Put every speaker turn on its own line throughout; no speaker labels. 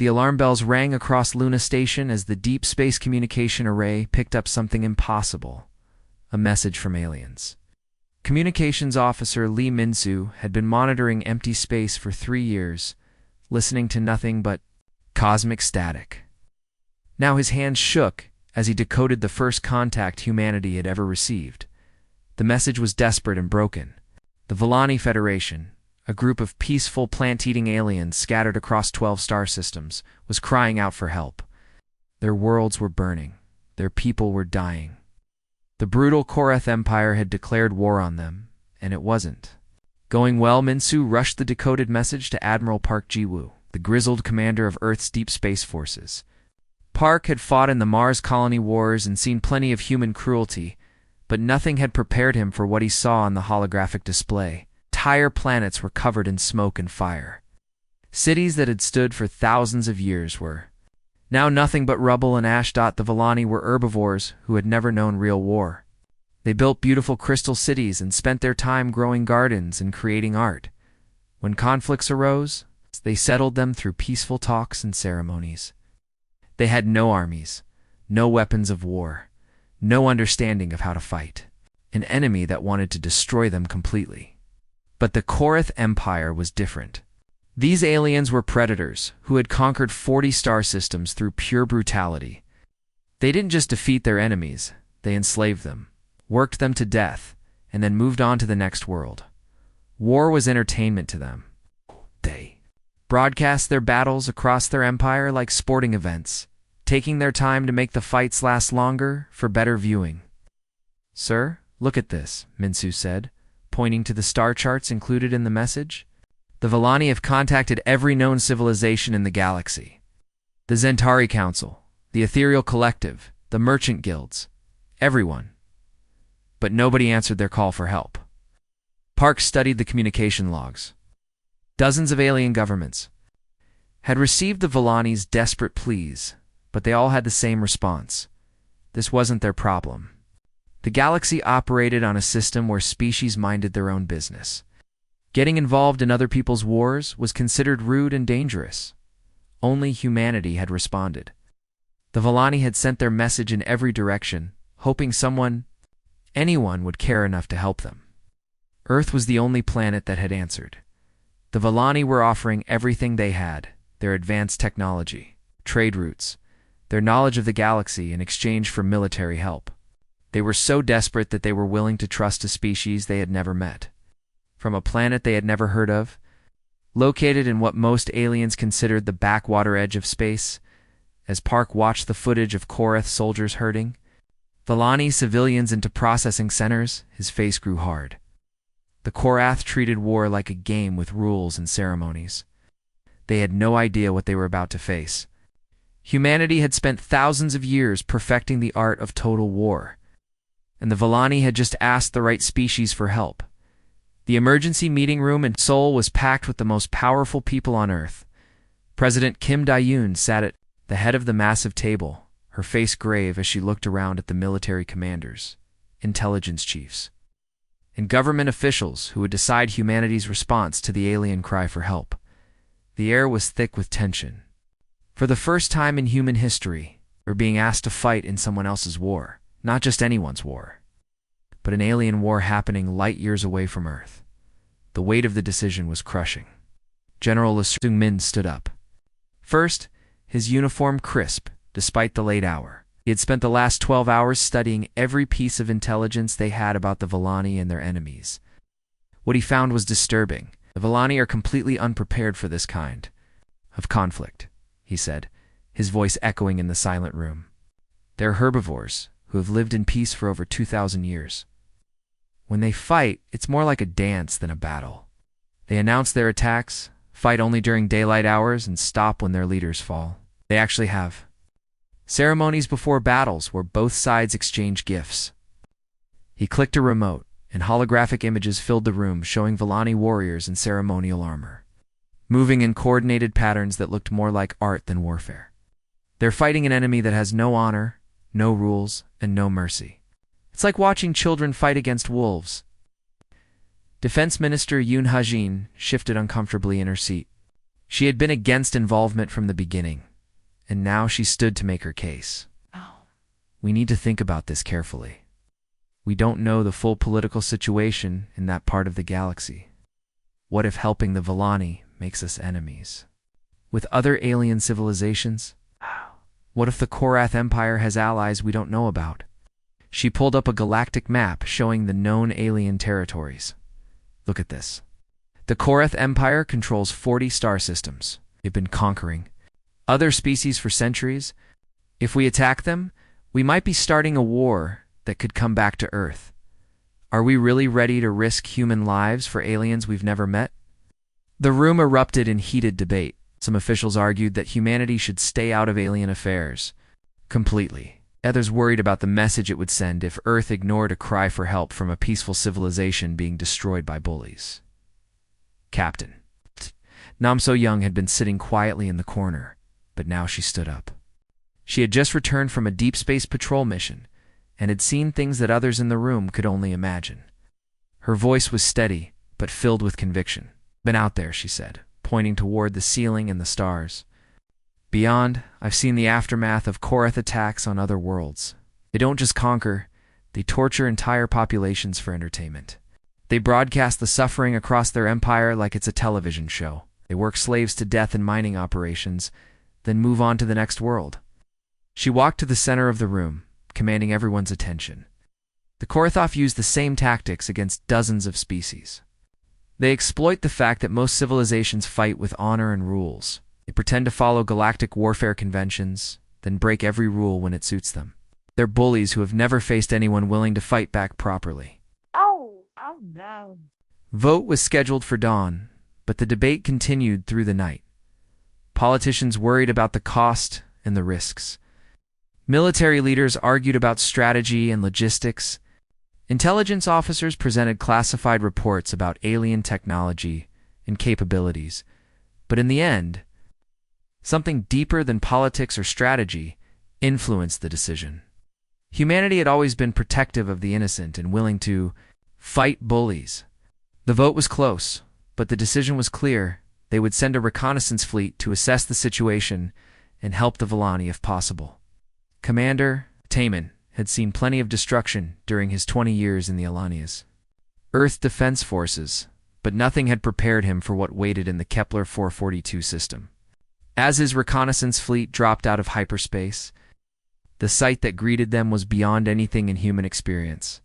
The alarm bells rang across Luna Station as the Deep Space Communication Array picked up something impossible, a message from aliens. Communications Officer Lee Min-soo had been monitoring empty space for 3 years, listening to nothing but cosmic static. Now his hands shook as he decoded the first contact humanity had ever received. The message was desperate and broken. The Volani Federation, a group of peaceful plant-eating aliens scattered across 12 star systems, was crying out for help. Their worlds were burning. Their people were dying. The brutal Korath Empire had declared war on them, and it wasn't going well. Min-soo rushed the decoded message to Admiral Park Ji-woo, the grizzled commander of Earth's deep space forces. Park had fought in the Mars colony wars and seen plenty of human cruelty, but nothing had prepared him for what he saw on the holographic display. Entire planets were covered in smoke and fire. Cities that had stood for thousands of years were now nothing but rubble and ash. The Volani were herbivores who had never known real war. They built beautiful crystal cities and spent their time growing gardens and creating art. When conflicts arose, they settled them through peaceful talks and ceremonies. They had no armies, no weapons of war, no understanding of how to fight, an enemy that wanted to destroy them completely. But the Korath Empire was different. These aliens were predators who had conquered 40 star systems through pure brutality. They didn't just defeat their enemies, they enslaved them, worked them to death, and then moved on to the next world. War was entertainment to them. They broadcast their battles across their empire like sporting events, taking their time to make the fights last longer for better viewing. "Sir, look at this," Min-soo said, pointing to the star charts included in the message. "The Volani have contacted every known civilization in the galaxy. The Zentari Council, the Ethereal Collective, the Merchant Guilds, everyone. But nobody answered their call for help." Park studied the communication logs. Dozens of alien governments had received the Volani's desperate pleas, but they all had the same response. This wasn't their problem. The galaxy operated on a system where species minded their own business. Getting involved in other people's wars was considered rude and dangerous. Only humanity had responded. The Volani had sent their message in every direction, hoping anyone would care enough to help them. Earth was the only planet that had answered. The Volani were offering everything they had, their advanced technology, trade routes, their knowledge of the galaxy in exchange for military help. They were so desperate that they were willing to trust a species they had never met, from a planet they had never heard of, located in what most aliens considered the backwater edge of space. As Park watched the footage of Korath soldiers herding Volani civilians into processing centers, his face grew hard. The Korath treated war like a game with rules and ceremonies. They had no idea what they were about to face. Humanity had spent thousands of years perfecting the art of total war, and the Volani had just asked the right species for help. The emergency meeting room in Seoul was packed with the most powerful people on Earth. President Kim Dae-yoon sat at the head of the massive table, her face grave as she looked around at the military commanders, intelligence chiefs, and government officials who would decide humanity's response to the alien cry for help. The air was thick with tension. For the first time in human history, we were being asked to fight in someone else's war, not just anyone's war, but an alien war happening light years away from Earth. The weight of the decision was crushing. General Lee Seung-min stood up. First, his uniform crisp, despite the late hour. He had spent the last 12 hours studying every piece of intelligence they had about the Volani and their enemies. What he found was disturbing. The Volani are completely unprepared for this kind of conflict, he said, his voice echoing in the silent room. They're herbivores who have lived in peace for over 2,000 years. When they fight, it's more like a dance than a battle. They announce their attacks, fight only during daylight hours, and stop when their leaders fall. They actually have ceremonies before battles where both sides exchange gifts. He clicked a remote, and holographic images filled the room showing Volani warriors in ceremonial armor, moving in coordinated patterns that looked more like art than warfare. They're fighting an enemy that has no honor, no rules, and no mercy. It's like watching children fight against wolves. Defense Minister Yoon Ha-jin shifted uncomfortably in her seat. She had been against involvement from the beginning, and now she stood to make her case. We need to think about this carefully. We don't know the full political situation in that part of the galaxy. What if helping the Villani makes us enemies with other alien civilizations? What if the Korath Empire has allies we don't know about? She pulled up a galactic map showing the known alien territories. Look at this. The Korath Empire controls 40 star systems. They've been conquering other species for centuries. If we attack them, we might be starting a war that could come back to Earth. Are we really ready to risk human lives for aliens we've never met? The room erupted in heated debate. Some officials argued that humanity should stay out of alien affairs completely. Others worried about the message it would send if Earth ignored a cry for help from a peaceful civilization being destroyed by bullies. Captain Nam So-young had been sitting quietly in the corner, but now she stood up. She had just returned from a deep space patrol mission and had seen things that others in the room could only imagine. Her voice was steady, but filled with conviction. "Been out there," she said, pointing toward the ceiling and the stars. "Beyond, I've seen the aftermath of Korath attacks on other worlds. They don't just conquer, they torture entire populations for entertainment. They broadcast the suffering across their empire like it's a television show. They work slaves to death in mining operations, then move on to the next world." She walked to the center of the room, commanding everyone's attention. The Korathoff use the same tactics against dozens of species. They exploit the fact that most civilizations fight with honor and rules. They pretend to follow galactic warfare conventions, then break every rule when it suits them. They're bullies who have never faced anyone willing to fight back properly.
Oh no.
Vote was scheduled for dawn, but the debate continued through the night. Politicians worried about the cost and the risks. Military leaders argued about strategy and logistics. Intelligence officers presented classified reports about alien technology and capabilities. But in the end, something deeper than politics or strategy influenced the decision. Humanity had always been protective of the innocent and willing to fight bullies. The vote was close, but the decision was clear. They would send a reconnaissance fleet to assess the situation and help the Villani if possible. Commander Taman had seen plenty of destruction during his 20 years in the Alanias. Earth Defense Forces, but nothing had prepared him for what waited in the Kepler 442 system. As his reconnaissance fleet dropped out of hyperspace, the sight that greeted them was beyond anything in human experience.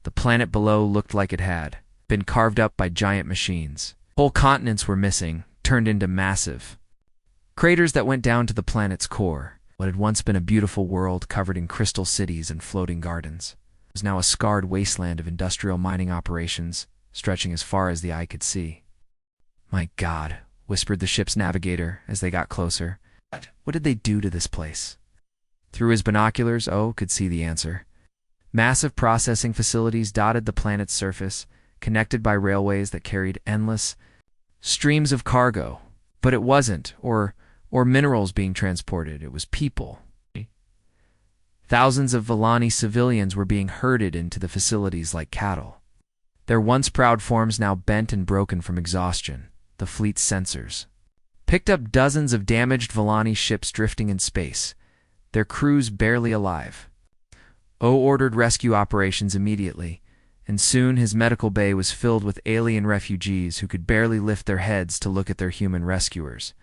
The planet below looked like it had been carved up by giant machines. Whole continents were missing, turned into massive craters that went down to the planet's core. What had once been a beautiful world covered in crystal cities and floating gardens was now a scarred wasteland of industrial mining operations, stretching as far as the eye could see. "My God," whispered the ship's navigator as they got closer. "What did they do to this place?" Through his binoculars, O could see the answer. Massive processing facilities dotted the planet's surface, connected by railways that carried endless streams of cargo. But it wasn't, or minerals being transported, it was people. Thousands of Villani civilians were being herded into the facilities like cattle. Their once proud forms now bent and broken from exhaustion. The fleet's sensors picked up dozens of damaged Villani ships drifting in space, their crews barely alive. O ordered rescue operations immediately, and soon his medical bay was filled with alien refugees who could barely lift their heads to look at their human rescuers.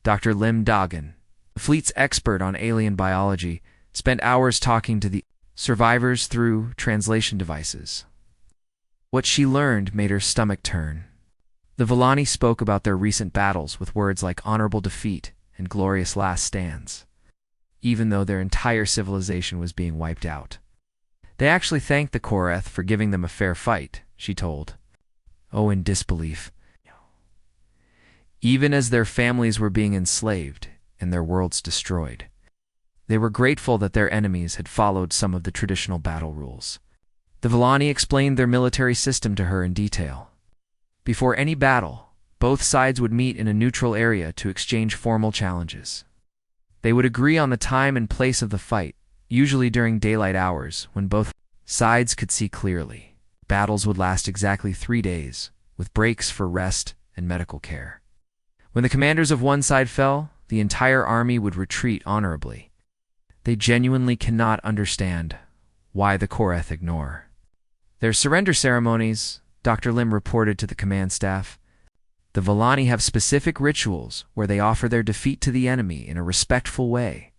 Dr. Lim Dagan, the fleet's expert on alien biology, spent hours talking to the survivors through translation devices. What she learned made her stomach turn. The Villani spoke about their recent battles with words like honorable defeat and glorious last stands, even though their entire civilization was being wiped out. They actually thanked the Korath for giving them a fair fight, she told. Oh, in disbelief. Even as their families were being enslaved and their worlds destroyed, they were grateful that their enemies had followed some of the traditional battle rules. The Villani explained their military system to her in detail. Before any battle, both sides would meet in a neutral area to exchange formal challenges. They would agree on the time and place of the fight, usually during daylight hours when both sides could see clearly. Battles would last exactly 3 days, with breaks for rest and medical care. When the commanders of one side fell, the entire army would retreat honorably. They genuinely cannot understand why the Korath ignore their surrender ceremonies, Dr. Lim reported to the command staff. The Villani have specific rituals where they offer their defeat to the enemy in a respectful way.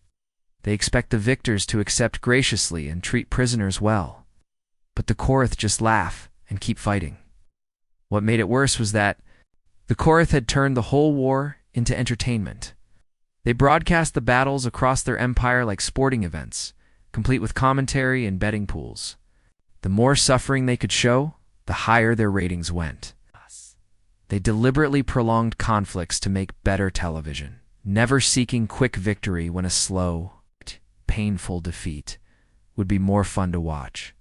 They expect the victors to accept graciously and treat prisoners well. But the Korath just laugh and keep fighting. What made it worse was that the Korath had turned the whole war into entertainment. They broadcast the battles across their empire like sporting events, complete with commentary and betting pools. The more suffering they could show, the higher their ratings went. They deliberately prolonged conflicts to make better television, never seeking quick victory when a slow, painful defeat would be more fun to watch.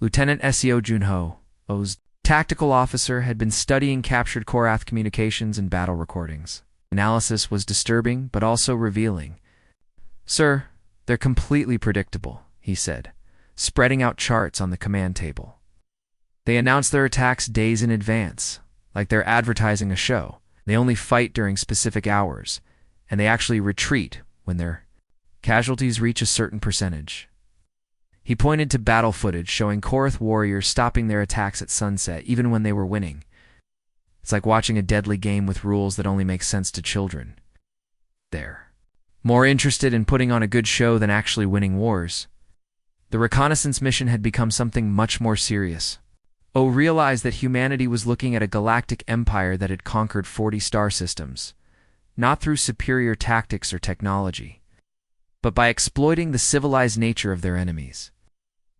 Lieutenant Seo Junho, O's tactical officer, had been studying captured Korath communications and battle recordings. Analysis was disturbing, but also revealing. "Sir, they're completely predictable," he said, spreading out charts on the command table. "They announce their attacks days in advance, like they're advertising a show. They only fight during specific hours, and they actually retreat when their casualties reach a certain percentage." He pointed to battle footage showing Korath warriors stopping their attacks at sunset even when they were winning. It's like watching a deadly game with rules that only make sense to children. They're more interested in putting on a good show than actually winning wars. The reconnaissance mission had become something much more serious. O realized that humanity was looking at a galactic empire that had conquered 40 star systems, not through superior tactics or technology, but by exploiting the civilized nature of their enemies.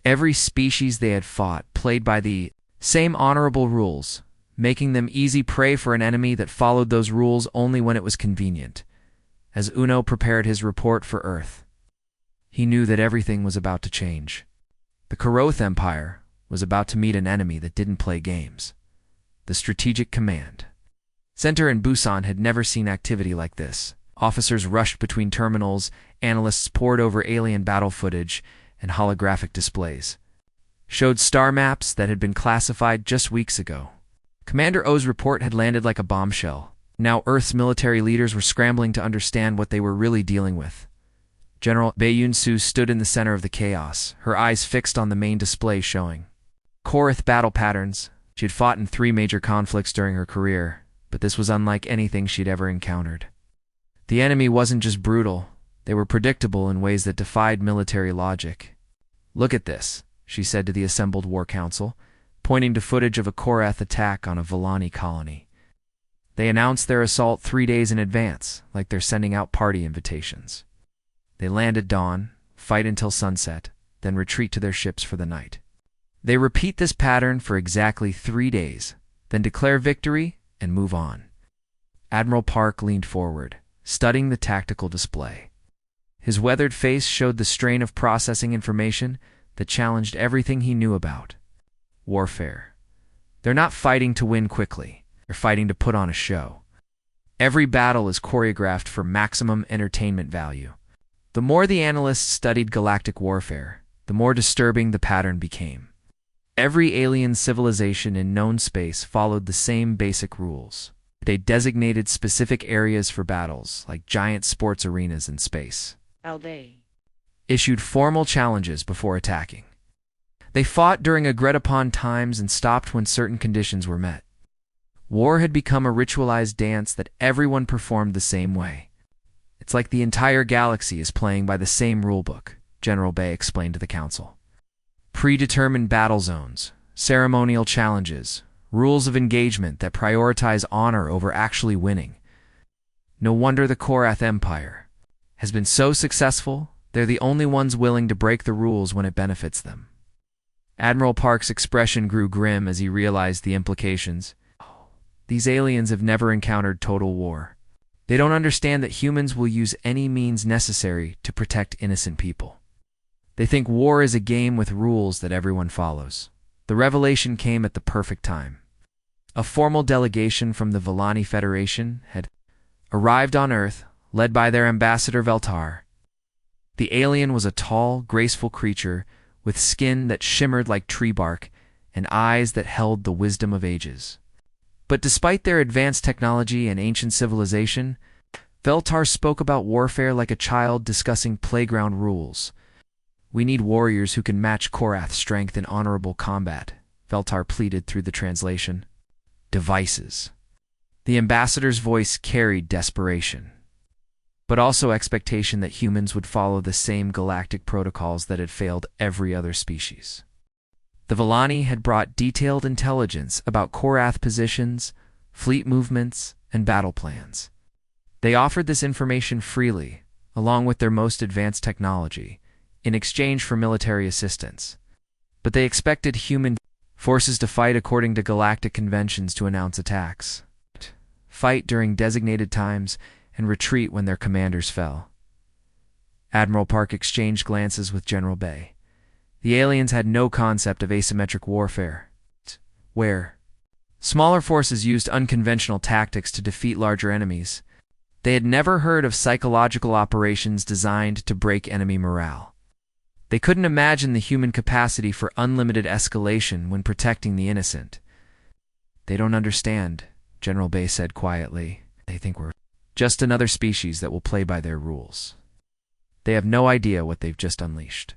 Every species they had fought played by the same honorable rules, making them easy prey for an enemy that followed those rules only when it was convenient. As Uno prepared his report for Earth, he knew that everything was about to change. The Korath Empire was about to meet an enemy that didn't play games. The Strategic Command Center in Busan had never seen activity like this. Officers rushed between terminals, analysts pored over alien battle footage, and holographic displays showed star maps that had been classified just weeks ago. Commander O's report had landed like a bombshell. Now Earth's military leaders were scrambling to understand what they were really dealing with. General Bae-Yun-Su stood in the center of the chaos, her eyes fixed on the main display showing Korath battle patterns. She had fought in 3 major conflicts during her career, but this was unlike anything she'd ever encountered. The enemy wasn't just brutal, they were predictable in ways that defied military logic. "Look at this," she said to the assembled war council, pointing to footage of a Korath attack on a Villani colony. They announced their assault 3 days in advance, like they're sending out party invitations. They land at dawn, fight until sunset, then retreat to their ships for the night. They repeat this pattern for exactly 3 days, then declare victory and move on. Admiral Park leaned forward, studying the tactical display. His weathered face showed the strain of processing information that challenged everything he knew about warfare. They're not fighting to win quickly, they're fighting to put on a show. Every battle is choreographed for maximum entertainment value. The more the analysts studied galactic warfare, the more disturbing the pattern became. Every alien civilization in known space followed the same basic rules. They designated specific areas for battles, like giant sports arenas in space.
They
Issued formal challenges before attacking. They fought during agreed-upon times and stopped when certain conditions were met. War had become a ritualized dance that everyone performed the same way. "It's like the entire galaxy is playing by the same rulebook," General Bay explained to the council. "Predetermined battle zones, ceremonial challenges, rules of engagement that prioritize honor over actually winning. No wonder the Korath Empire has been so successful. They're the only ones willing to break the rules when it benefits them." Admiral Park's expression grew grim as he realized the implications. These aliens have never encountered total war. They don't understand that humans will use any means necessary to protect innocent people. They think war is a game with rules that everyone follows. The revelation came at the perfect time. A formal delegation from the Villani Federation had arrived on Earth, led by their ambassador Veltar. The alien was a tall, graceful creature with skin that shimmered like tree bark and eyes that held the wisdom of ages. But despite their advanced technology and ancient civilization, Veltar spoke about warfare like a child discussing playground rules. "We need warriors who can match Korath's strength in honorable combat," Veltar pleaded through the translation. "Devices." The ambassador's voice carried desperation, but also expectation that humans would follow the same galactic protocols that had failed every other species. The Villani had brought detailed intelligence about Korath positions, fleet movements, and battle plans. They offered this information freely, along with their most advanced technology, in exchange for military assistance. But they expected human forces to fight according to galactic conventions to announce attacks, fight during designated times, and retreat when their commanders fell. Admiral Park exchanged glances with General Bay. The aliens had no concept of asymmetric warfare, where smaller forces used unconventional tactics to defeat larger enemies. They had never heard of psychological operations designed to break enemy morale. They couldn't imagine the human capacity for unlimited escalation when protecting the innocent. "They don't understand," General Bay said quietly. "They think we're just another species that will play by their rules. They have no idea what they've just unleashed."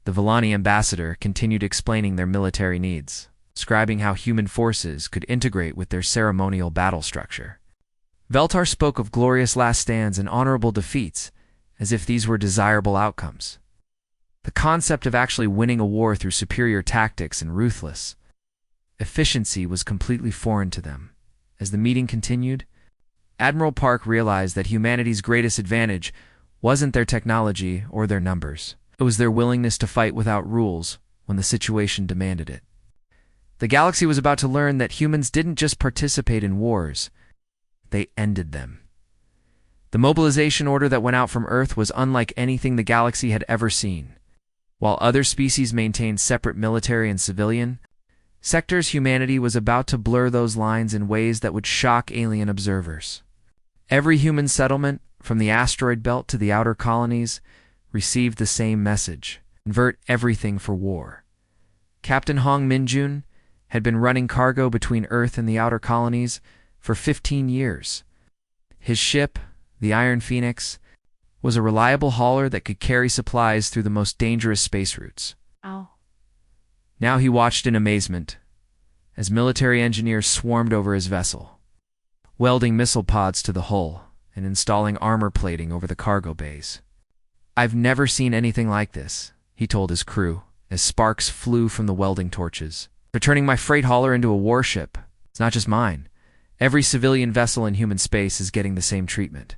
The Villani ambassador continued explaining their military needs, describing how human forces could integrate with their ceremonial battle structure. Veltar spoke of glorious last stands and honorable defeats, as if these were desirable outcomes. The concept of actually winning a war through superior tactics and ruthless efficiency was completely foreign to them. As the meeting continued, Admiral Park realized that humanity's greatest advantage wasn't their technology or their numbers. It was their willingness to fight without rules when the situation demanded it. The galaxy was about to learn that humans didn't just participate in wars, they ended them. The mobilization order that went out from Earth was unlike anything the galaxy had ever seen. While other species maintained separate military and civilian sectors, humanity was about to blur those lines in ways that would shock alien observers. Every human settlement, from the asteroid belt to the outer colonies, received the same message: convert everything for war. Captain Hong Minjun had been running cargo between Earth and the outer colonies for 15 years. His ship, the Iron Phoenix, was a reliable hauler that could carry supplies through the most dangerous space routes.
Ow.
Now he watched in amazement as military engineers swarmed over his vessel, welding missile pods to the hull and installing armor plating over the cargo bays. "I've never seen anything like this," he told his crew, as sparks flew from the welding torches. "They're turning my freight hauler into a warship. It's not just mine. Every civilian vessel in human space is getting the same treatment."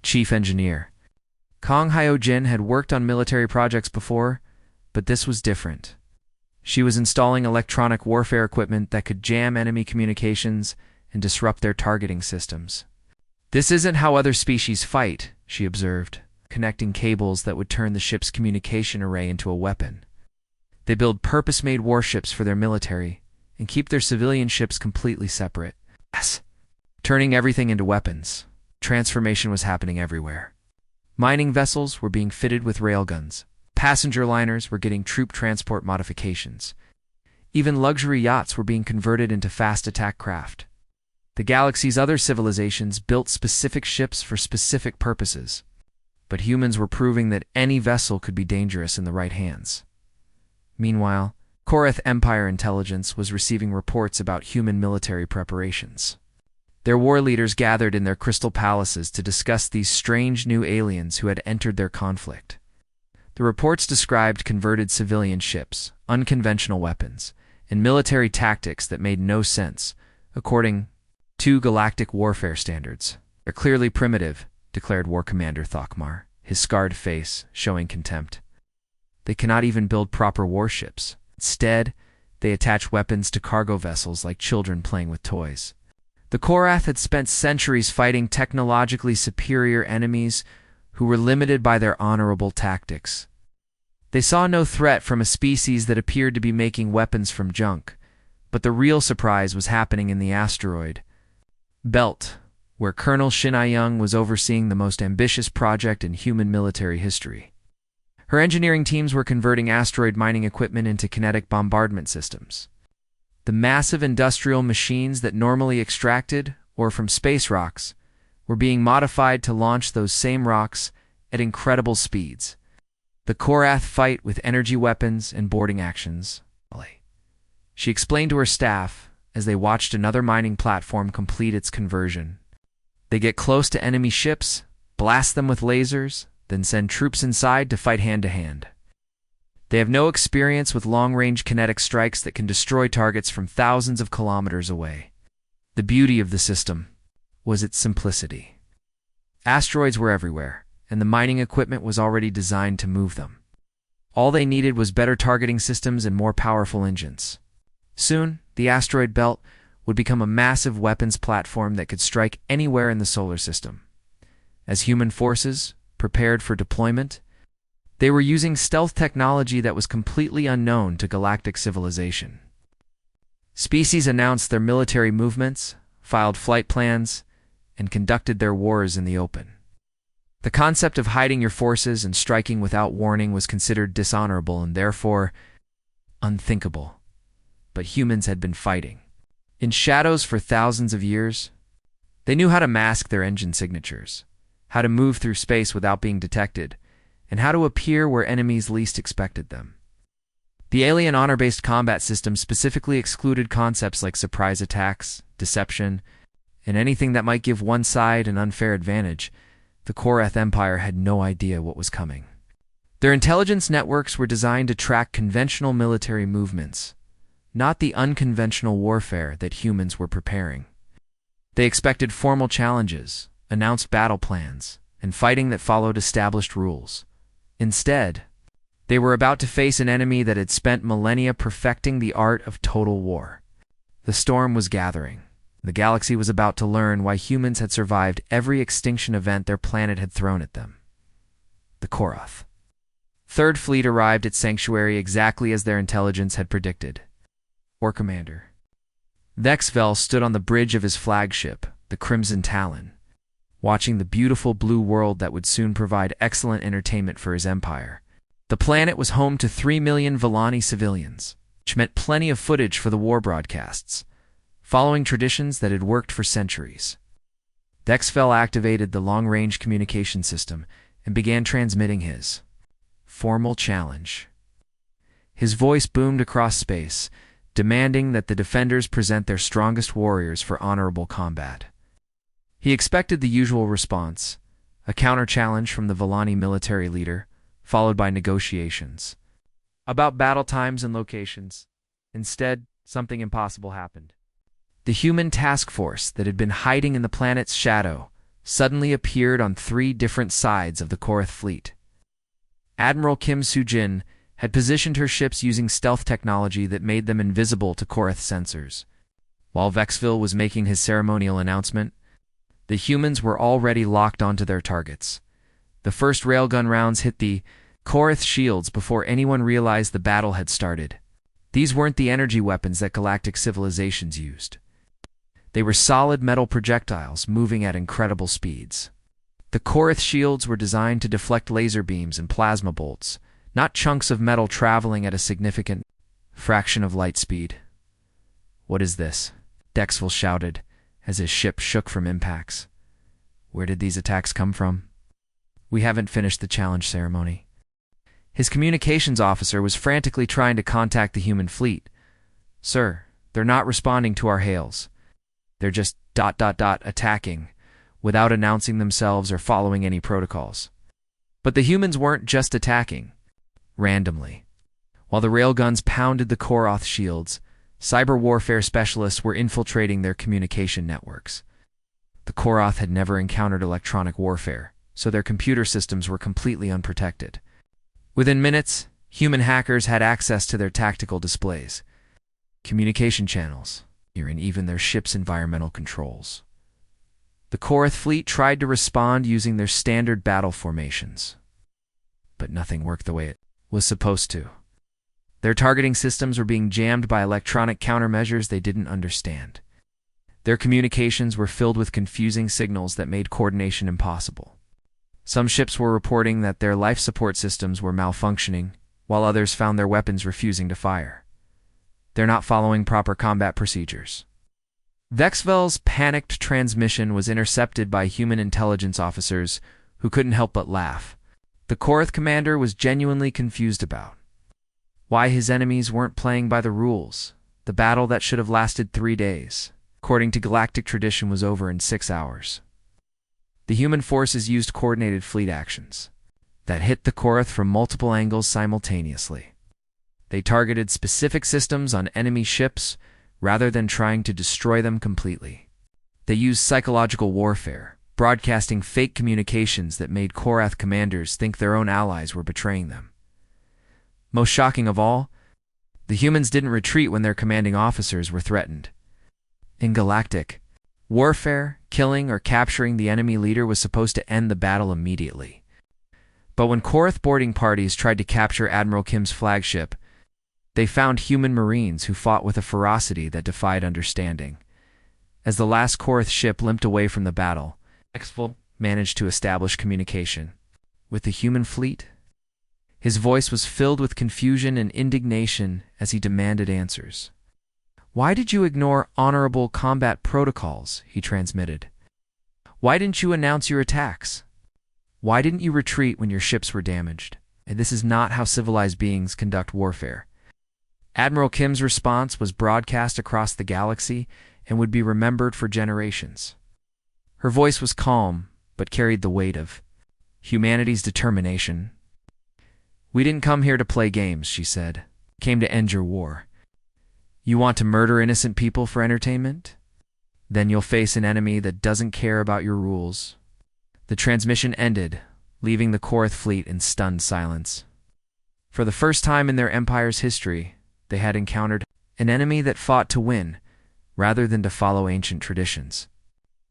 Chief Engineer Kong Hyojin had worked on military projects before, but this was different. She was installing electronic warfare equipment that could jam enemy communications and disrupt their targeting systems. "This isn't how other species fight," she observed, connecting cables that would turn the ship's communication array into a weapon. "They build purpose-made warships for their military and keep their civilian ships completely separate." Yes, turning everything into weapons. Transformation was happening everywhere. Mining vessels were being fitted with railguns. Passenger liners were getting troop transport modifications. Even luxury yachts were being converted into fast attack craft. The galaxy's other civilizations built specific ships for specific purposes, but humans were proving that any vessel could be dangerous in the right hands. Meanwhile, Korath Empire intelligence was receiving reports about human military preparations. Their war leaders gathered in their crystal palaces to discuss these strange new aliens who had entered their conflict. The reports described converted civilian ships, unconventional weapons, and military tactics that made no sense, according to galactic warfare standards. "They're clearly primitive," declared War Commander Thokmar, his scarred face showing contempt. "They cannot even build proper warships. Instead, they attach weapons to cargo vessels like children playing with toys." The Korath had spent centuries fighting technologically superior enemies who were limited by their honorable tactics. They saw no threat from a species that appeared to be making weapons from junk, but the real surprise was happening in the asteroid belt, where Colonel Shin Young was overseeing the most ambitious project in human military history. Her engineering teams were converting asteroid mining equipment into kinetic bombardment systems. The massive industrial machines that normally extracted, or from space rocks, were being modified to launch those same rocks at incredible speeds. The Korath fight with energy weapons and boarding actions. She explained to her staff as they watched another mining platform complete its conversion. They get close to enemy ships, blast them with lasers, then send troops inside to fight hand-to-hand. They have no experience with long-range kinetic strikes that can destroy targets from thousands of kilometers away. The beauty of the system was its simplicity. Asteroids were everywhere, and the mining equipment was already designed to move them. All they needed was better targeting systems and more powerful engines. Soon, the asteroid belt would become a massive weapons platform that could strike anywhere in the solar system. As human forces prepared for deployment, they were using stealth technology that was completely unknown to galactic civilization. Species announced their military movements, filed flight plans, and conducted their wars in the open. The concept of hiding your forces and striking without warning was considered dishonorable and therefore unthinkable. But humans had been fighting in shadows for thousands of years. They knew how to mask their engine signatures, how to move through space without being detected, and how to appear where enemies least expected them. The alien honor-based combat system specifically excluded concepts like surprise attacks, deception, and anything that might give one side an unfair advantage. The Korath Empire had no idea what was coming. Their intelligence networks were designed to track conventional military movements, not the unconventional warfare that humans were preparing. They expected formal challenges, announced battle plans, and fighting that followed established rules. Instead, they were about to face an enemy that had spent millennia perfecting the art of total war. The storm was gathering. The galaxy was about to learn why humans had survived every extinction event their planet had thrown at them. The Korath. Third Fleet arrived at Sanctuary exactly as their intelligence had predicted. War Commander Vexvel stood on the bridge of his flagship, the Crimson Talon, watching the beautiful blue world that would soon provide excellent entertainment for his empire. The planet was home to 3 million Villani civilians, which meant plenty of footage for the war broadcasts, following traditions that had worked for centuries. Vexvel activated the long-range communication system and began transmitting his formal challenge. His voice boomed across space, demanding that the defenders present their strongest warriors for honorable combat. He expected the usual response, a counter-challenge from the Villani military leader, followed by negotiations about battle times and locations. Instead, something impossible happened. The human task force that had been hiding in the planet's shadow suddenly appeared on 3 different sides of the Korath fleet. Admiral Kim Soo-jin had positioned her ships using stealth technology that made them invisible to Korath sensors. While Vexvel was making his ceremonial announcement, the humans were already locked onto their targets. The first railgun rounds hit the Korath shields before anyone realized the battle had started. These weren't the energy weapons that galactic civilizations used. They were solid metal projectiles moving at incredible speeds. The Korath shields were designed to deflect laser beams and plasma bolts, not chunks of metal traveling at a significant fraction of light speed. "What is this?" Vexvel shouted as his ship shook from impacts. "Where did these attacks come from?" "We haven't finished the challenge ceremony." His communications officer was frantically trying to contact the human fleet. "Sir, they're not responding to our hails. They're just ... attacking, without announcing themselves or following any protocols." But the humans weren't just attacking randomly. While the railguns pounded the Korath shields, cyber warfare specialists were infiltrating their communication networks. The Korath had never encountered electronic warfare, so their computer systems were completely unprotected. Within minutes, human hackers had access to their tactical displays, communication channels, and even their ship's environmental controls. The Korath fleet tried to respond using their standard battle formations, but nothing worked the way it was supposed to. Their targeting systems were being jammed by electronic countermeasures they didn't understand. Their communications were filled with confusing signals that made coordination impossible. Some ships were reporting that their life support systems were malfunctioning, while others found their weapons refusing to fire. They're not following proper combat procedures. Vexvel's panicked transmission was intercepted by human intelligence officers who couldn't help but laugh. The Korath commander was genuinely confused about why his enemies weren't playing by the rules. The battle that should have lasted 3 days, according to galactic tradition, was over in 6 hours. The human forces used coordinated fleet actions that hit the Korath from multiple angles simultaneously. They targeted specific systems on enemy ships rather than trying to destroy them completely. They used psychological warfare, broadcasting fake communications that made Korath commanders think their own allies were betraying them. Most shocking of all, the humans didn't retreat when their commanding officers were threatened. In galactic warfare, killing or capturing the enemy leader was supposed to end the battle immediately. But when Korath boarding parties tried to capture Admiral Kim's flagship, they found human marines who fought with a ferocity that defied understanding. As the last Korath ship limped away from the battle, Vexvel managed to establish communication with the human fleet. His voice was filled with confusion and indignation as he demanded answers. "Why did you ignore honorable combat protocols?" he transmitted. "Why didn't you announce your attacks? Why didn't you retreat when your ships were damaged? And this is not how civilized beings conduct warfare." Admiral Kim's response was broadcast across the galaxy and would be remembered for generations. Her voice was calm, but carried the weight of humanity's determination. "We didn't come here to play games," she said. "Came to end your war. You want to murder innocent people for entertainment? Then you'll face an enemy that doesn't care about your rules." The transmission ended, leaving the Korath fleet in stunned silence. For the first time in their empire's history, they had encountered an enemy that fought to win, rather than to follow ancient traditions.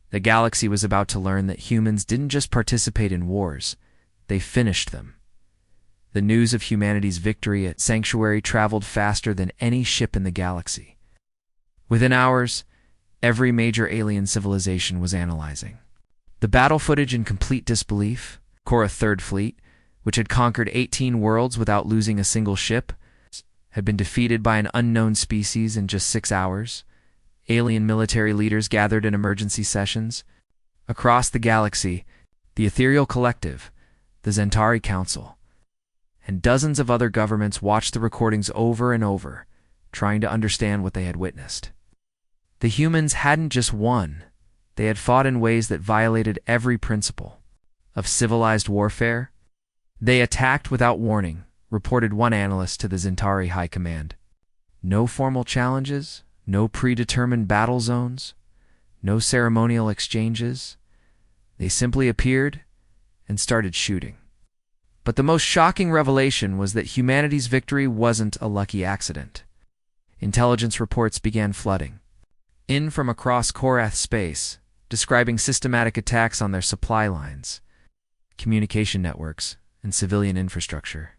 The galaxy was about to learn that humans didn't just participate in wars, they finished them. The news of humanity's victory at Sanctuary traveled faster than any ship in the galaxy. Within hours, every major alien civilization was analyzing the battle footage in complete disbelief. Korath Third Fleet, which had conquered 18 worlds without losing a single ship, had been defeated by an unknown species in just 6 hours. Alien military leaders gathered in emergency sessions. Across the galaxy, the Ethereal Collective, the Zentari Council, and dozens of other governments watched the recordings over and over, trying to understand what they had witnessed. The humans hadn't just won, they had fought in ways that violated every principle of civilized warfare. They attacked without warning, reported one analyst to the Zentari High Command. No formal challenges, no predetermined battle zones, no ceremonial exchanges. They simply appeared and started shooting. But the most shocking revelation was that humanity's victory wasn't a lucky accident. Intelligence reports began flooding in from across Korath space, describing systematic attacks on their supply lines, communication networks, and civilian infrastructure.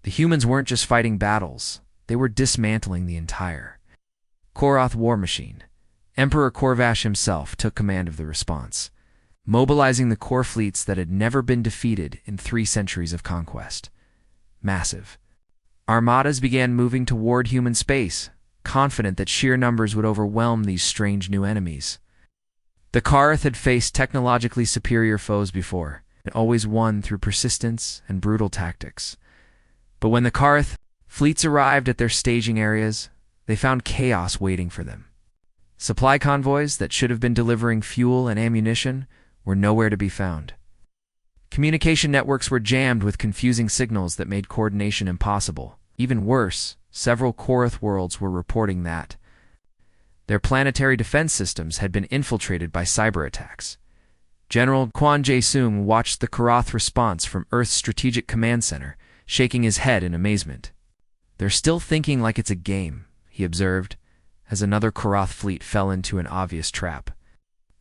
The humans weren't just fighting battles, they were dismantling the entire Korath war machine. Emperor Korvash himself took command of the response, mobilizing the core fleets that had never been defeated in 3 centuries of conquest. Massive armadas began moving toward human space, confident that sheer numbers would overwhelm these strange new enemies. The Korath had faced technologically superior foes before, and always won through persistence and brutal tactics. But when the Korath fleets arrived at their staging areas, they found chaos waiting for them. Supply convoys that should have been delivering fuel and ammunition were nowhere to be found. Communication networks were jammed with confusing signals that made coordination impossible. Even worse, several Korath worlds were reporting that their planetary defense systems had been infiltrated by cyber attacks. General Quan Jae-sung watched the Korath response from Earth's Strategic Command Center, shaking his head in amazement. "They're still thinking like it's a game," he observed, as another Korath fleet fell into an obvious trap.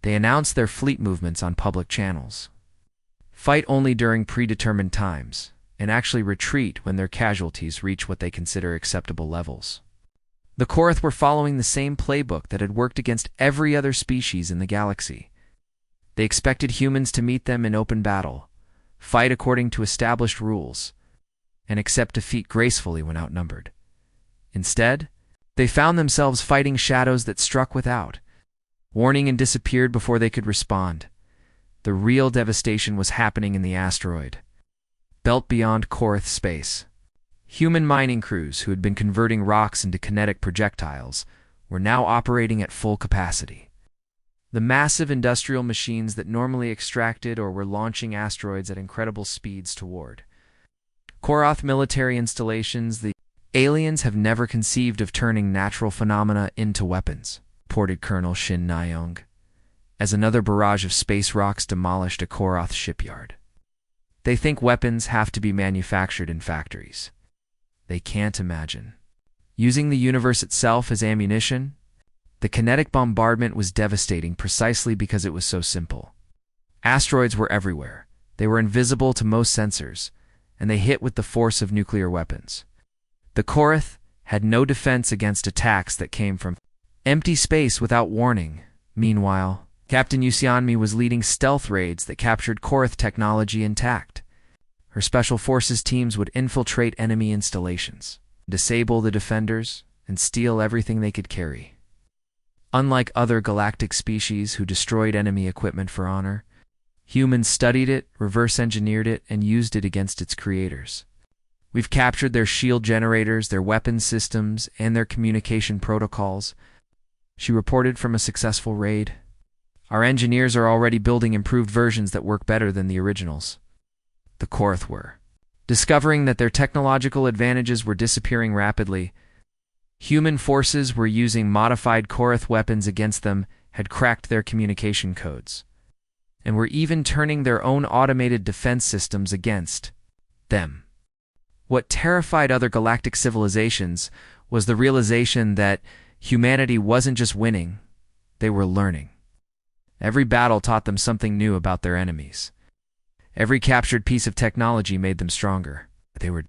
They announced their fleet movements on public channels. Fight only during predetermined times, and actually retreat when their casualties reach what they consider acceptable levels. The Korath were following the same playbook that had worked against every other species in the galaxy. They expected humans to meet them in open battle, fight according to established rules, and accept defeat gracefully when outnumbered. Instead, They found themselves fighting shadows that struck without, warning and disappeared before they could respond. The real devastation was happening in the asteroid belt beyond Korath space. Human mining crews who had been converting rocks into kinetic projectiles were now operating at full capacity. The massive industrial machines that normally extracted or were launching asteroids at incredible speeds toward Korath military installations. The aliens have never conceived of turning natural phenomena into weapons, reported Colonel Shin Nayoung, as another barrage of space rocks demolished a Korath shipyard. They think weapons have to be manufactured in factories. They can't imagine using the universe itself as ammunition. The kinetic bombardment was devastating precisely because it was so simple. Asteroids were everywhere. They were invisible to most sensors, and they hit with the force of nuclear weapons. The Korath had no defense against attacks that came from empty space without warning. Meanwhile, Captain Yusianmi was leading stealth raids that captured Korath technology intact. Her special forces teams would infiltrate enemy installations, disable the defenders, and steal everything they could carry. Unlike other galactic species who destroyed enemy equipment for honor, humans studied it, reverse-engineered it, and used it against its creators. We've captured their shield generators, their weapons systems, and their communication protocols, she reported from a successful raid. Our engineers are already building improved versions that work better than the originals. The Korath were discovering that their technological advantages were disappearing rapidly. Human forces were using modified Korath weapons against them, had cracked their communication codes, and were even turning their own automated defense systems against them. What terrified other galactic civilizations was the realization that humanity wasn't just winning, they were learning. Every battle taught them something new about their enemies. Every captured piece of technology made them stronger. They were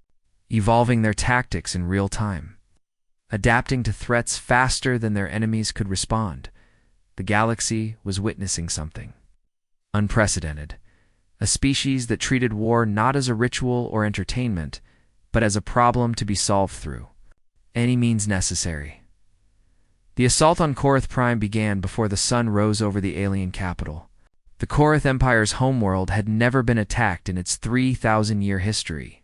evolving their tactics in real time, adapting to threats faster than their enemies could respond. The galaxy was witnessing something unprecedented, a species that treated war not as a ritual or entertainment, but as a problem to be solved through any means necessary. The assault on Korath Prime began before the sun rose over the alien capital. The Korath Empire's homeworld had never been attacked in its 3,000-year history,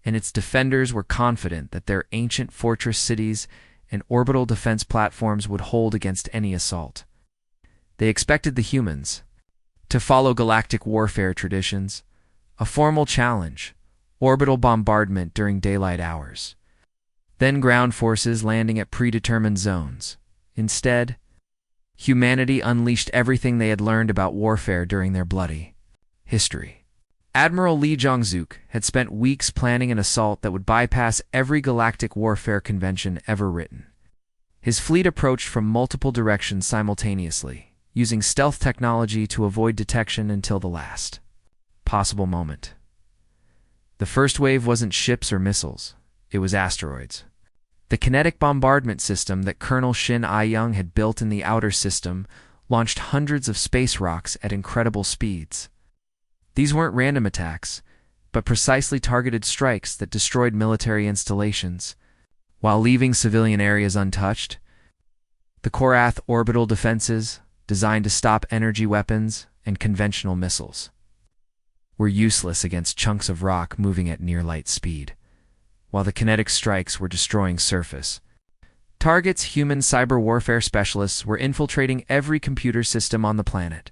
and its defenders were confident that their ancient fortress cities and orbital defense platforms would hold against any assault. They expected the humans to follow galactic warfare traditions, a formal challenge, orbital bombardment during daylight hours, then ground forces landing at predetermined zones. Instead, humanity unleashed everything they had learned about warfare during their bloody history. Admiral Li Zhongzuk had spent weeks planning an assault that would bypass every galactic warfare convention ever written. His fleet approached from multiple directions simultaneously, using stealth technology to avoid detection until the last possible moment. The first wave wasn't ships or missiles, it was asteroids. The kinetic bombardment system that Colonel Shin I-young had built in the outer system launched hundreds of space rocks at incredible speeds. These weren't random attacks, but precisely targeted strikes that destroyed military installations, while leaving civilian areas untouched. The Korath orbital defenses, designed to stop energy weapons and conventional missiles, were useless against chunks of rock moving at near light speed, while the kinetic strikes were destroying surface targets. Human cyber warfare specialists were infiltrating every computer system on the planet.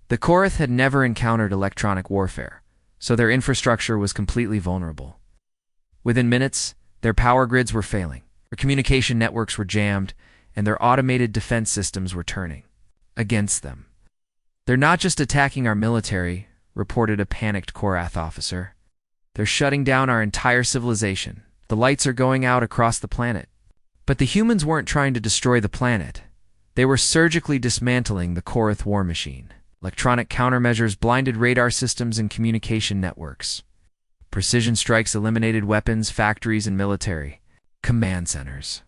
The Korath had never encountered electronic warfare, so their infrastructure was completely vulnerable. Within minutes, their power grids were failing, their communication networks were jammed, and their automated defense systems were turning against them. "They're not just attacking our military," reported a panicked Korath officer. "They're shutting down our entire civilization. The lights are going out across the planet." But the humans weren't trying to destroy the planet. They were surgically dismantling the Korath war machine. Electronic countermeasures blinded radar systems and communication networks. Precision strikes eliminated weapons, factories, and military command centers.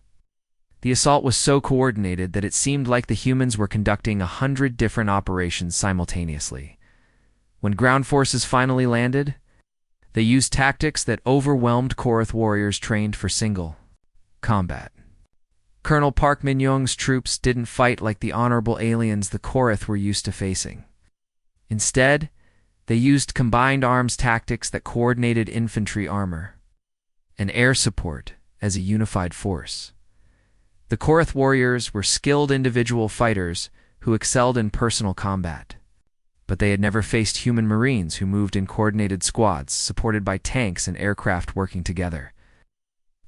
The assault was so coordinated that it seemed like the humans were conducting 100 different operations simultaneously. When ground forces finally landed, they used tactics that overwhelmed Korath warriors trained for single combat. Colonel Park Min-young's troops didn't fight like the honorable aliens the Korath were used to facing. Instead, they used combined arms tactics that coordinated infantry armor and air support as a unified force. The Korath warriors were skilled individual fighters who excelled in personal combat, but they had never faced human marines who moved in coordinated squads supported by tanks and aircraft working together.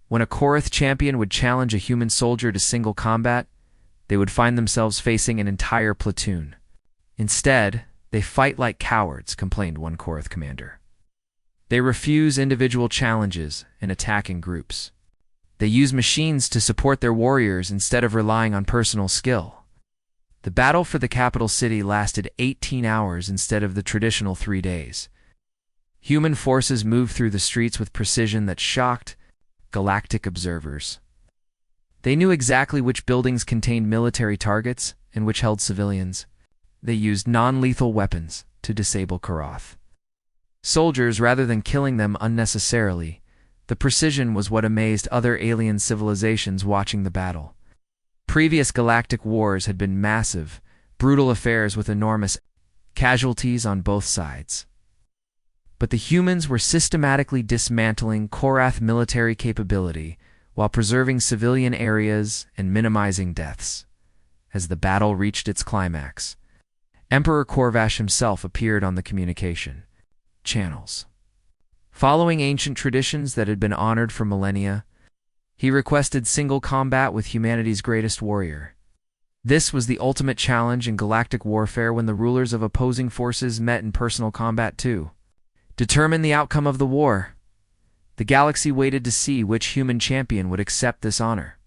When a Korath champion would challenge a human soldier to single combat, they would find themselves facing an entire platoon. Instead, they fight like cowards, complained one Korath commander. They refuse individual challenges and attack in groups. They use machines to support their warriors instead of relying on personal skill. The battle for the capital city lasted 18 hours instead of the traditional 3 days. Human forces moved through the streets with precision that shocked galactic observers. They knew exactly which buildings contained military targets and which held civilians. They used non-lethal weapons to disable Korath soldiers rather than killing them unnecessarily. The precision was what amazed other alien civilizations watching the battle. Previous galactic wars had been massive, brutal affairs with enormous casualties on both sides. But the humans were systematically dismantling Korath military capability while preserving civilian areas and minimizing deaths. As the battle reached its climax, Emperor Korvash himself appeared on the communication channels. Following ancient traditions that had been honored for millennia, he requested single combat with humanity's greatest warrior. This was the ultimate challenge in galactic warfare when the rulers of opposing forces met in personal combat to determine the outcome of the war. The galaxy waited to see which human champion would accept this honor.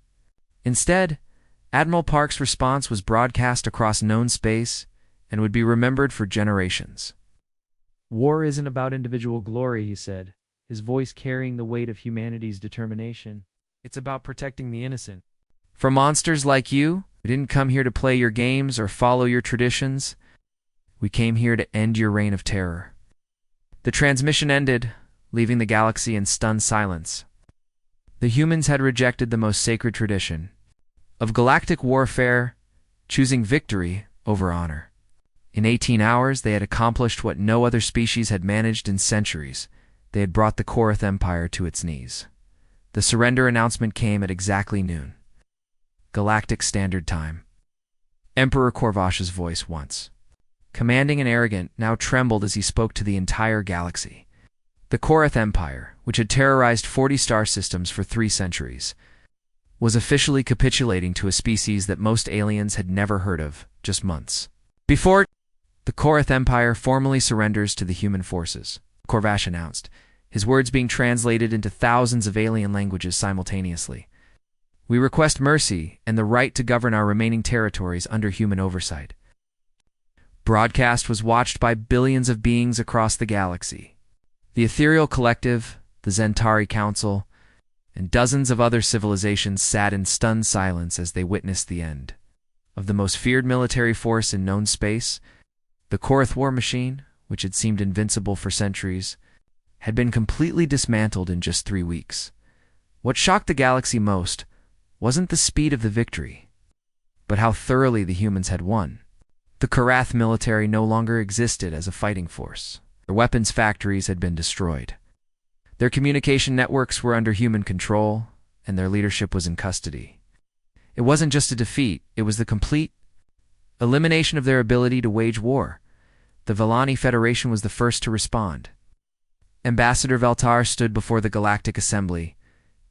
Instead, Admiral Park's response was broadcast across known space and would be remembered for generations.
War isn't about individual glory, he said, his voice carrying the weight of humanity's determination. It's about protecting the innocent.
For monsters like you, we didn't come here to play your games or follow your traditions. We came here to end your reign of terror. The transmission ended, leaving the galaxy in stunned silence. The humans had rejected the most sacred tradition of galactic warfare, choosing victory over honor. In 18 hours, they had accomplished what no other species had managed in centuries. They had brought the Korath Empire to its knees. The surrender announcement came at exactly noon. Galactic Standard Time. Emperor Korvash's voice, once commanding and arrogant, now trembled as he spoke to the entire galaxy. The Korath Empire, which had terrorized 40 star systems for 3 centuries, was officially capitulating to a species that most aliens had never heard of just months before. The Korath Empire formally surrenders to the human forces, Korvash announced, his words being translated into thousands of alien languages simultaneously. We request mercy and the right to govern our remaining territories under human oversight. Broadcast was watched by billions of beings across the galaxy. The Ethereal Collective, the Zentari Council, and dozens of other civilizations sat in stunned silence as they witnessed the end of the most feared military force in known space. The Korath war machine, which had seemed invincible for centuries, had been completely dismantled in just 3 weeks. What shocked the galaxy most wasn't the speed of the victory, but how thoroughly the humans had won. The Korath military no longer existed as a fighting force. Their weapons factories had been destroyed. Their communication networks were under human control, and their leadership was in custody. It wasn't just a defeat, it was the complete elimination of their ability to wage war. The Vellani Federation was the first to respond. Ambassador Veltar stood before the Galactic Assembly,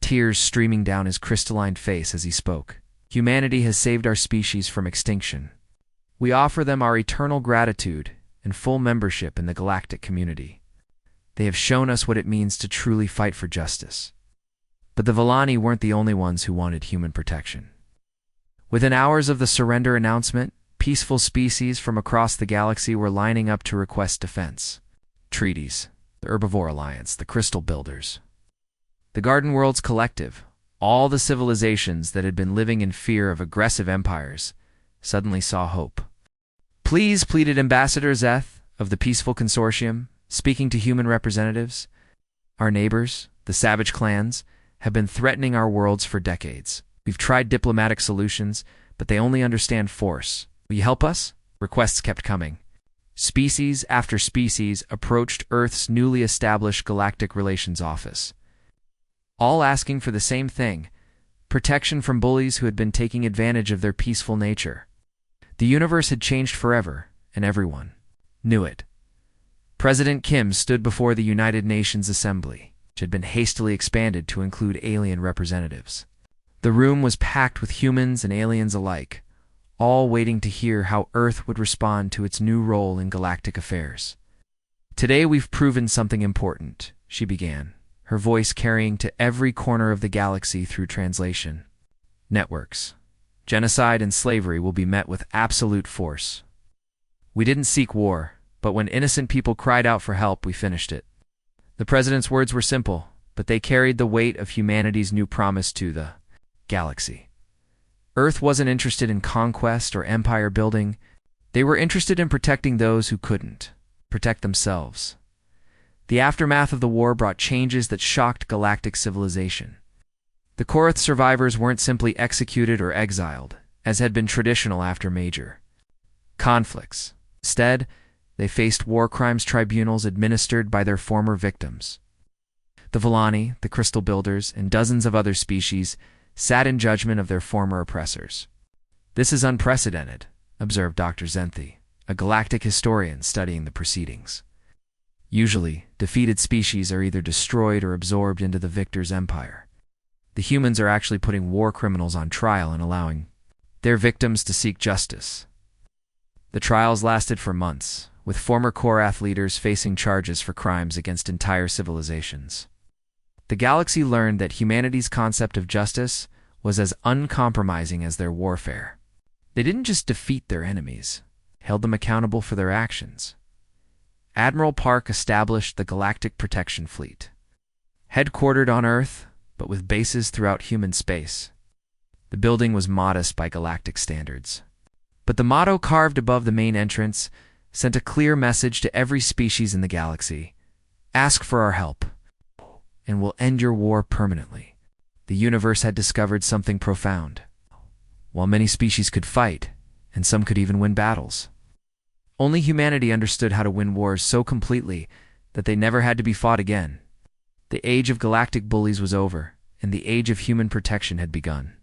tears streaming down his crystalline face as he spoke. Humanity has saved our species from extinction. We offer them our eternal gratitude and full membership in the galactic community. They have shown us what it means to truly fight for justice. But the Vellani weren't the only ones who wanted human protection. Within hours of the surrender announcement, peaceful species from across the galaxy were lining up to request defense. Treaties, the Herbivore Alliance, the Crystal Builders, the Garden Worlds Collective, all the civilizations that had been living in fear of aggressive empires, suddenly saw hope. Please, pleaded Ambassador Zeth of the Peaceful Consortium, speaking to human representatives. Our neighbors, the savage clans, have been threatening our worlds for decades. We've tried diplomatic solutions, but they only understand force. Will you help us? Requests kept coming. Species after species approached Earth's newly established Galactic Relations Office, all asking for the same thing: protection from bullies who had been taking advantage of their peaceful nature. The universe had changed forever, and everyone knew it. President Kim stood before the United Nations Assembly, which had been hastily expanded to include alien representatives. The room was packed with humans and aliens alike, all waiting to hear how Earth would respond to its new role in galactic affairs. Today we've proven something important, she began, her voice carrying to every corner of the galaxy through translation. Networks, genocide and slavery will be met with absolute force. We didn't seek war, but when innocent people cried out for help, we finished it. The president's words were simple, but they carried the weight of humanity's new promise to the galaxy. Earth wasn't interested in conquest or empire building. They were interested in protecting those who couldn't protect themselves. The aftermath of the war brought changes that shocked galactic civilization. The Korath survivors weren't simply executed or exiled, as had been traditional after major conflicts. Instead, they faced war crimes tribunals administered by their former victims. The Villani, the Crystal Builders, and dozens of other species sat in judgment of their former oppressors. This is unprecedented, observed Dr. Zenthi, a galactic historian studying the proceedings. Usually, defeated species are either destroyed or absorbed into the victor's empire. The humans are actually putting war criminals on trial and allowing their victims to seek justice. The trials lasted for months, with former Korath leaders facing charges for crimes against entire civilizations. The galaxy learned that humanity's concept of justice was as uncompromising as their warfare. They didn't just defeat their enemies, held them accountable for their actions. Admiral Park established the Galactic Protection Fleet, headquartered on Earth, but with bases throughout human space. The building was modest by galactic standards, but the motto carved above the main entrance sent a clear message to every species in the galaxy: ask for our help, and we'll end your war permanently. The universe had discovered something profound. While many species could fight, and some could even win battles, only humanity understood how to win wars so completely that they never had to be fought again. The age of galactic bullies was over, and the age of human protection had begun.